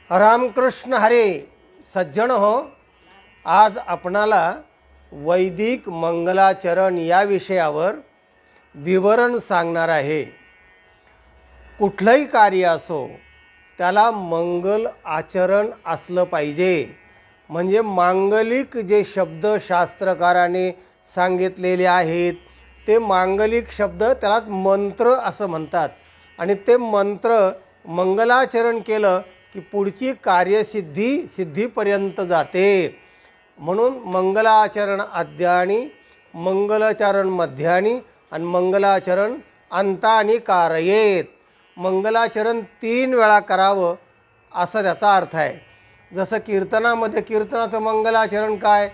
रामकृष्ण हरे. सज्जन हो, आज आपणाला वैदिक मंगलाचरण या विषयावर विवरण सांगणार आहे. कुठलंही कार्य असो त्याला मंगल आचरण असलं पाहिजे. म्हणजे मांगलिक जे शब्द शास्त्रकाराने सांगितलेले आहेत ते मांगलिक शब्द त्यालाच मंत्र असं म्हणतात. आणि ते मंत्र मंगलाचरण केलं की पुढची कार्यसिद्धी सिद्धीपर्यंत जाते. म्हणून मंगलाचरण आद्यानी, मंगलाचरण मध्यानी आणि मंगलाचरण अंतानी कारयेत. मंगलाचरण 3 वेळा करावं असा त्याचा अर्थ आहे. जसं कीर्तनामध्ये कीर्तनाचं मंगलाचरण काय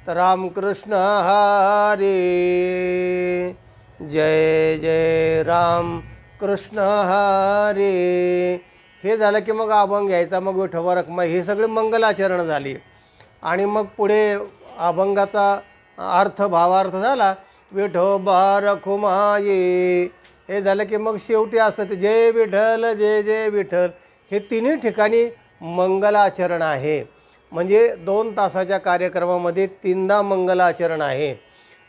तर रामकृष्ण हरे, जय जय राम कृष्ण हरे. हे झालं की मग अभंग घ्यायचा, मग विठोबा रखुमाई, हे सगळे मंगलाचरण झाली. आणि मग पुढे अभंगाचा अर्थ भावार्थ झाला विठोबा रखुमाई. हे झालं की मग शेवटी असतं ते जय विठ्ठल जय जय विठ्ठल. हे तिन्ही ठिकाणी मंगलाचरण आहे. म्हणजे 2 तासाच्या कार्यक्रमामध्ये 3दा मंगलाचरण आहे.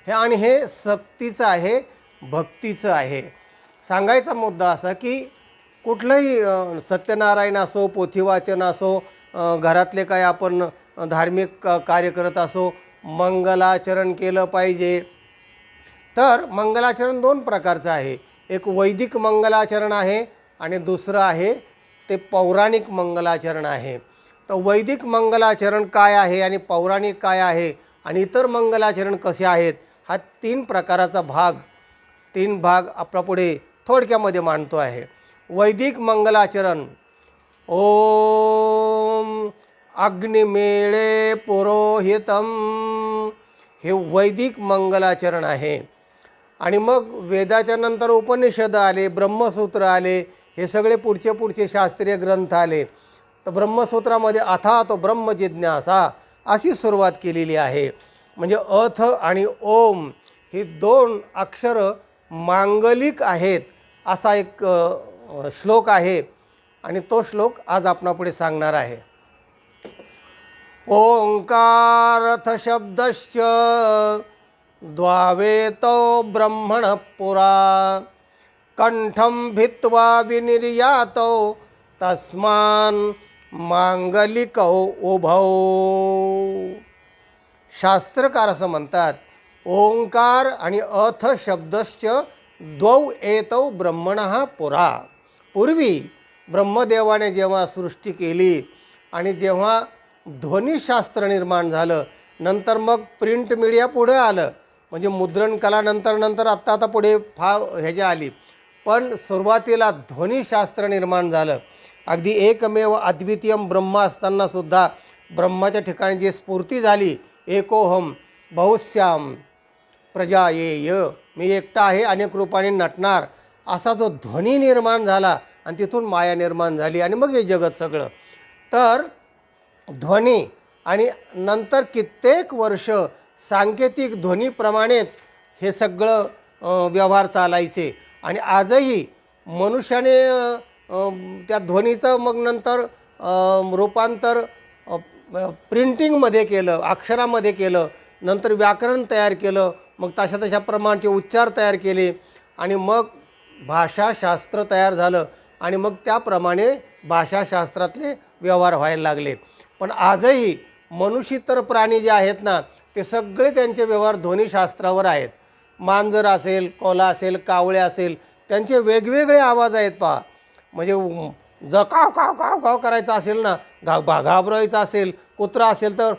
हे आणि हे सक्तीचं आहे, भक्तीचं आहे. सांगायचा मुद्दा असा की कुठलंही सत्यनारायण असो, पोथीवाचन असो, घरातले काय आपण धार्मिक कार्य करत असो, मंगलाचरण केलं पाहिजे. तर मंगलाचरण 2 प्रकारचं आहे. एक वैदिक मंगलाचरण आहे आणि दुसरं आहे ते पौराणिक मंगलाचरण आहे. तर वैदिक मंगलाचरण काय आहे आणि पौराणिक काय आहे आणि इतर मंगलाचरण कसे आहेत, हा 3 प्रकाराचा भाग 3 भाग आपला पुढे थोडक्यामध्ये मांडतो आहे. वैदिक मंगलाचरण ओम अग्निमेळे पुरोहितम, हे वैदिक मंगलाचरण आहे. आणि मग वेदाच्या नंतर उपनिषद आले, ब्रह्मसूत्र आले, हे सगळे पुढचे शास्त्रीय ग्रंथ आले. तर ब्रह्मसूत्रामध्ये अथातो ब्रह्मजिज्ञासा अशी सुरुवात केलेली आहे. म्हणजे अथ आणि ओम ही 2 अक्षरं मांगलिक आहेत असा एक श्लोक आहे. आणि तो श्लोक आज आपणापुढे सांगणार आहे. ओंकारथ शब्दश्च द्वावेतो ब्रह्मण पुरा, कंठम भित्वा विनिर्यातो तस्मान मांगलिकौ उभौ. शास्त्रकार असं म्हणतात ओंकार आणि अथ शब्दश्च द्वौ एतौ ब्रह्मणः पुरा. पूर्वी ब्रह्मदेवाने जेव्हा सृष्टी केली आणि जेव्हा ध्वनिशास्त्र निर्माण झालं, नंतर मग प्रिंट मीडिया पुढे आलं, म्हणजे मुद्रण कला नंतर आत्ता पुढे फार ह्याची आली. पण सुरुवातीला ध्वनिशास्त्र निर्माण झालं. अगदी एकमेव अद्वितीयम ब्रह्म असतानासुद्धा ब्रह्माच्या ठिकाणी जी स्फूर्ती झाली एकोहम बहुश्याम प्रजायेय, मी एकटा आहे अनेक रूपाने नटणार, असा जो ध्वनी निर्माण झाला आणि तिथून माया निर्माण झाली आणि मग हे जगत सगळं. तर ध्वनी आणि नंतर कित्येक वर्ष सांकेतिक ध्वनीप्रमाणेच हे सगळं व्यवहार चालायचे. आणि आजही मनुष्याने त्या ध्वनीचं मग नंतर रूपांतर प्रिंटिंगमध्ये केलं, अक्षरामध्ये केलं, नंतर व्याकरण तयार केलं, मग तशा प्रमाणचे उच्चार तयार केले आणि मग भाषाशास्त्र तयार झालं आणि मग त्याप्रमाणे भाषाशास्त्रातले व्यवहार व्हायला लागले. पण आजही मनुष्यतर प्राणी जे आहेत ना, ते सगळे त्यांचे व्यवहार ध्वनिशास्त्रावर आहेत. मांजर असेल, कोल्हा असेल, कावळे असेल, त्यांचे वेगवेगळे आवाज आहेत पहा. म्हणजे जर काव काव काव काव करायचं असेल ना, घाबरायचं असेल, कुत्रा असेल तर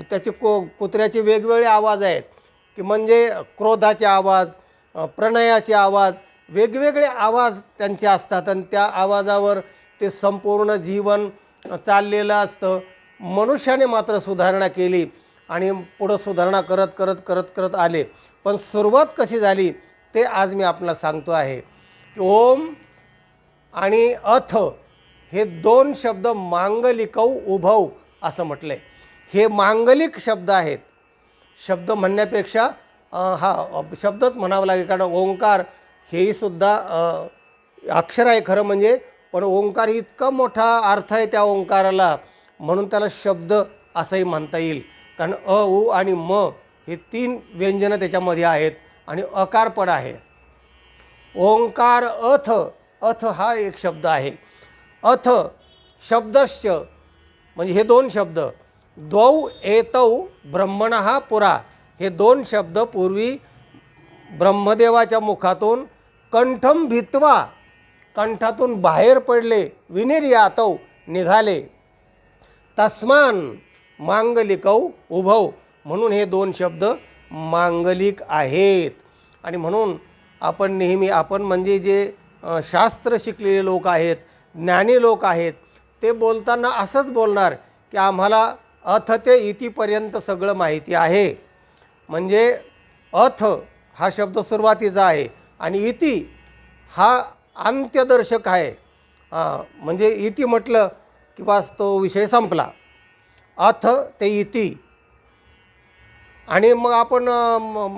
त्याचे कुत्र्याचे वेगवेगळे आवाज आहेत. की म्हणजे क्रोधाचे आवाज, प्रणयाचे आवाज, वेगवेगळे आवाज त्यांचे असतात आणि त्या आवाजावर ते संपूर्ण जीवन चाललेलं असतं. मनुष्याने मात्र सुधारणा केली आणि पुढं सुधारणा करत करत करत करत आले. पण सुरुवात कशी झाली ते आज मी आपल्याला सांगतो आहे. ओम आणि अथ हे 2 शब्द मांगलिकौ उभौ असं म्हटलं आहे. हे मांगलिक शब्द आहेत. शब्द म्हणण्यापेक्षा हा शब्दच म्हणावं लागेल, कारण ओंकार हेही सुद्धा अक्षर आहे खरं म्हणजे. पण ओंकार इतका मोठा अर्थ आहे त्या ओंकाराला, म्हणून त्याला शब्द असंही म्हणता येईल. कारण अ उ आणि म हे 3 व्यंजनं त्याच्यामध्ये आहेत आणि अकार पण आहे. ओंकार अथ, अथ हा एक शब्द आहे. अथ शब्दश्च म्हणजे हे 2 शब्द, द्वौ एतौ ब्रह्मणः पुरा, हे 2 शब्द पूर्वी ब्रह्मदेवाच्या मुखातून कंठम भित्वा, कंठातून बाहेर पडले, विनिर्यातौ निघाले, तस्मान मांगलिकौ उभौ, म्हणून हे 2 शब्द मांगलिक आहेत. आणि म्हणून आपण नेहमी, आपण म्हणजे जे शास्त्र शिकलेले लोक आहेत, ज्ञानी लोक आहेत, ते बोलताना असंच बोलणार की आम्हाला अथ ते इतीपर्यंत सगळं माहिती आहे. म्हणजे अथ हा शब्द सुरुवातीचा आहे आणि इति हा अंत्यदर्शक आहे. म्हणजे इति म्हटलं की बस तो विषय संपला. अथ ते इति. आणि मग आपण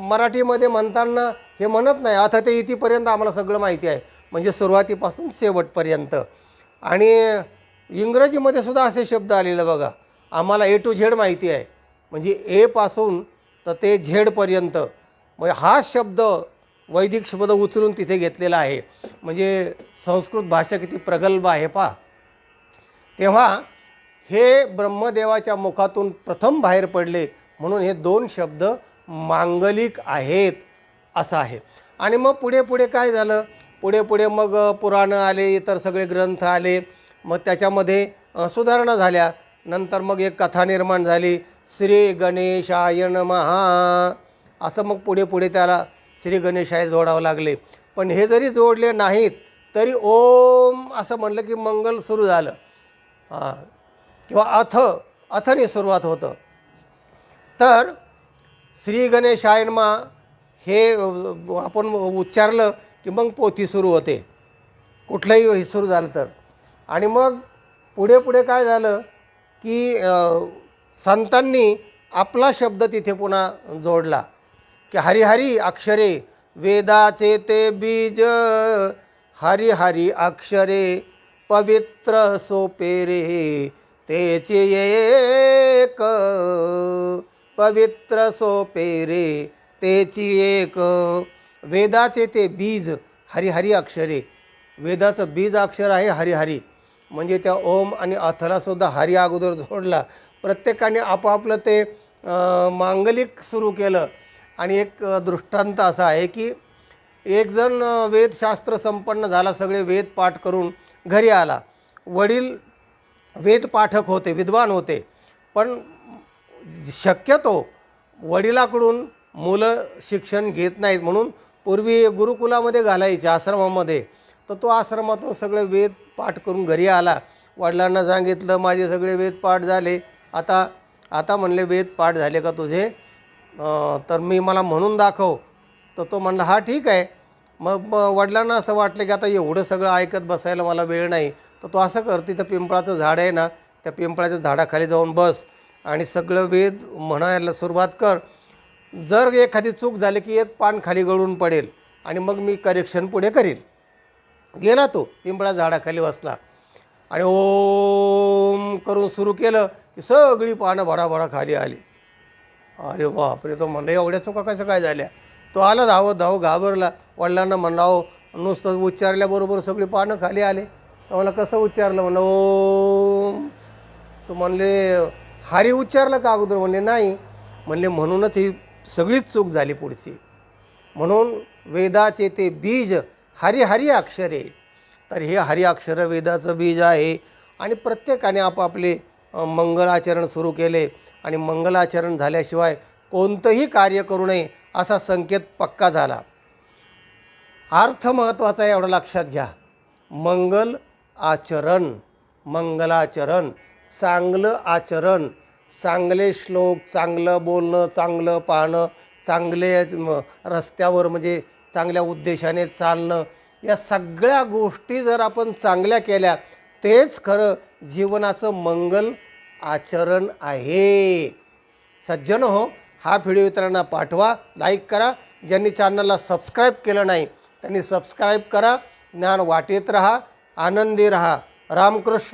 मराठीमध्ये म्हणताना हे म्हणत नाही, अथ ते इतिपर्यंत आम्हाला सगळं माहिती आहे, म्हणजे सुरुवातीपासून शेवटपर्यंत. आणि इंग्रजीमध्ये सुद्धा असे शब्द आलेले बघा, आम्हाला ए टू झेड माहिती आहे, म्हणजे ए पासून तर ते झेडपर्यंत. म्हणजे हा शब्द वैदिक शब्द उचलून तिथे घेतलेला आहे. म्हणजे संस्कृत भाषा किती प्रगल्भ आहे पहा. तेव्हा हे ब्रह्मदेवाच्या मुखातून प्रथम बाहेर पडले, म्हणून हे 2 शब्द मांगलिक आहेत असं आहे. आणि मग पुढे पुढे काय झालं, पुढे पुढे मग पुराणं आले, इतर सगळे ग्रंथ आले, मग त्याच्यामध्ये सुधारणा झाल्या. नंतर मग एक कथा निर्माण झाली, श्री गणेशाय नमः, असं मग पुढे पुढे त्याला श्री गणेशाय जोडावं लागले. पण हे जरी जोडले नाहीत तरी ओम असं म्हणलं की मंगल सुरू झालं. किंवा अथने सुरुवात होतं. तर श्री गणेशाय नमः हे आपण उच्चारलं की मग पोथी सुरू होते, कुठलंही हे सुरू झालं तर. आणि मग पुढे पुढे काय झालं की संतांनी आपला शब्द तिथे पुन्हा जोडला की हरिहरी अक्षरे, वेदाचे ते बीज, हरिहरी अक्षरे, पवित्र सोपेरे तेचे एक, पवित्र सोपेरे तेची एक. वेदाचे ते बीज हरिहरी अक्षरे, वेदाचं बीज अक्षर आहे हरिहरी, म्हणजे त्या ओम आणि अथलासुद्धा हरी अगोदर जोडला. प्रत्येकाने आपापलं ते मांगलिक सुरू केलं. आणि एक दृष्टांत असा आहे की एक जण वेदशास्त्र संपन्न झाला, सगळे वेद पाठ करून घरी आला. वडील वेद पाठक होते, विद्वान होते, पण शक्यतो वडिलाकडून मुलं शिक्षण घेत नाहीत, म्हणून पूर्वी गुरुकुलामध्ये घालायचे, आश्रमामध्ये. तर तो आश्रमातून सगळे वेद पाठ करून घरी आला. वडिलांना सांगितलं माझे सगळे वेद पाठ झाले, आता म्हणले वेद पाठ झाले का तुझे, तर मला म्हणून दाखव. तर तो म्हणला हा ठीक आहे. मग वडिलांना असं वाटलं की आता एवढं सगळं ऐकत बसायला मला वेळ नाही. तर तो असं कर, तिथं पिंपळाचं झाड आहे ना, त्या पिंपळाच्या झाडाखाली जाऊन बस आणि सगळं वेद म्हणायला सुरुवात कर. जर एखादी चूक झाली की एक पान खाली गळून पडेल आणि मग मी करेक्शन पुढे करील. गेला तो पिंपळा झाडाखाली बसला आणि ओम करून सुरू केलं की सगळी पानं भडाभडा खाली आली. अरे बापरे, तो म्हणलं एवढ्या चुका कसं काय झाल्या. तो आला धावत घाबरला. वडिलांना म्हणला अहो नुसतं उच्चारल्याबरोबर सगळी पानं खाली आले. तर मला कसं उच्चारलं, म्हणलं ओम. तो म्हणले हरी उच्चारलं का अगोदर, म्हणले नाही. म्हणले म्हणूनच ही सगळीच चूक झाली पुढची. म्हणून वेदाचे ते बीज हरी अक्षरे, तर हे हरी अक्षर वेदाचं बीज आहे. आणि प्रत्येकाने आपापले मंगलाचरण सुरू केले आणि मंगलाचरण झाल्याशिवाय कोणतंही कार्य करू नये असा संकेत पक्का झाला. अर्थ महत्त्वाचा आहे, एवढं लक्षात घ्या. मंगल आचरण, मंगलाचरण, चांगलं आचरण, चांगले श्लोक, चांगलं बोलणं, चांगलं पाहणं, चांगले रस्त्यावर म्हणजे चांगल्या उद्देशाने चालणं, या सगळ्या गोष्टी जर आपण चांगल्या केल्या तेच खरं जीवनाचं मंगल आचरण आहे. सज्जन हो, हा व्हिडिओ इतरांना पाठवा, लाईक करा. ज्यांनी चॅनलला सबस्क्राईब केलं नाही त्यांनी सबस्क्राईब करा. ज्ञान वाटेत राहा आनंदी राहा. रामकृष्ण.